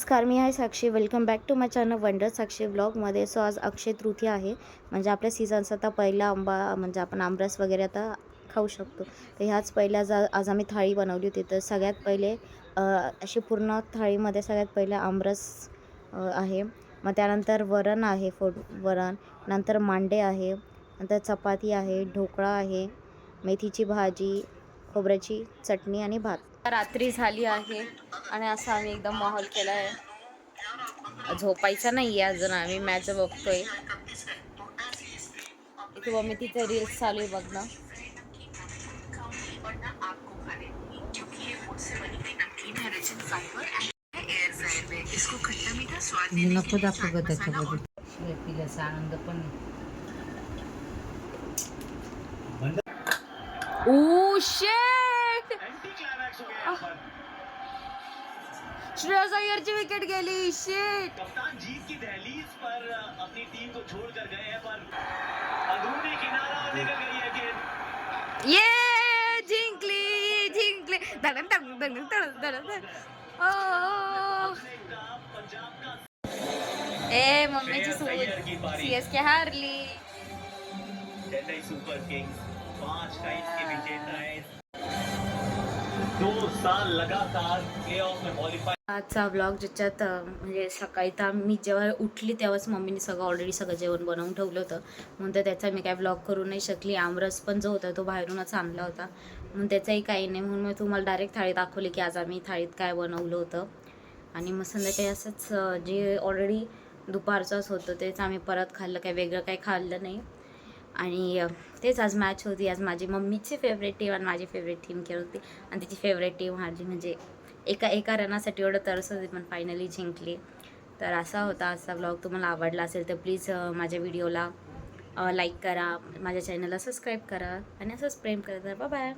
नमस्कार, मी आहे Sakshi. Welcome back to my channel wonder Sakshi व्लॉगमध्ये. सो आज अक्षय तृतीया आहे, म्हणजे आपल्या सीझनचा आता पहिला आंबा, म्हणजे आपण आमरस वगैरे आता खाऊ शकतो. तर ह्याच पहिल्या आज आम्ही थाळी बनवली होती. तर सगळ्यात पहिले अशी पूर्ण थाळीमध्ये सगळ्यात पहिले आमरस आहे. मग त्यानंतर वरण आहे, वरण, नंतर मांडे आहे, नंतर चपाती आहे, ढोकळा आहे, मेथीची भाजी, खोबऱ्याची चटणी आणि भात. रात्री झाली आहे आणि असं आम्ही एकदम माहोल केला आहे. झोपायचा नाही आहे अजून, आम्ही मॅच बघतोय. इथे मम्मी तिथे रील्स चालू आहे बघ ना. नको दाखव ग त्याच्यामध्ये पिल्याचा आनंद पण. ओ शिट, श्रेयस अय्यरची विकेट गेली. शिट, कप्तान जीत की दहलीज पर अपनी टीम को छोड़कर गए हैं, पर अंदरूनी किनारा निकल गई है गेंद. ये जिंकली जिंकली. धडक धडक धडक धडक धडक. पंजाब का ए मम्मीची सूट, सीएसके हारली. चेन्नई सुपर किंग्स 5 टाइम्स की विजेता है. 2 साल लगातार प्लेऑफ में क्वालिफाई. आजचा ब्लॉग ज्याच्यात म्हणजे सकाळी तर मी जेव्हा उठली तेव्हाच मम्मीने ऑलरेडी सगळं जेवण बनवून ठेवलं होतं, म्हणून तर त्याचा मी काय ब्लॉग करू नाही शकली. आमरस पण जो होता तो बाहेरूनच आणला होता, म्हणून त्याचाही काही नाही. म्हणून मी तुम्हाला डायरेक्ट थाळी दाखवली की आज आम्ही थाळीत काय बनवलं होतं. आणि मग संध्याकाळी असंच जे ऑलरेडी दुपारचंच होतं तेच आम्ही परत खाल्लं, काही वेगळं काही खाल्लं नाही. आणि तेच आज मॅच होती. आज माझी मम्मीची फेवरेट टीम आणि माझी फेवरेट टीम खेळत होती आणि तिची फेवरेट टीम हारली. म्हणजे एका रनासाठी एवढं तरस होती, पण फायनली जिंकली. तर असा होता आजचा ब्लॉग. तुम्हाला आवडला असेल तर प्लीज माझ्या व्हिडिओला लाईक करा, माझ्या चॅनलला सबस्क्राईब करा आणि असंच प्रेम करा. Bye bye.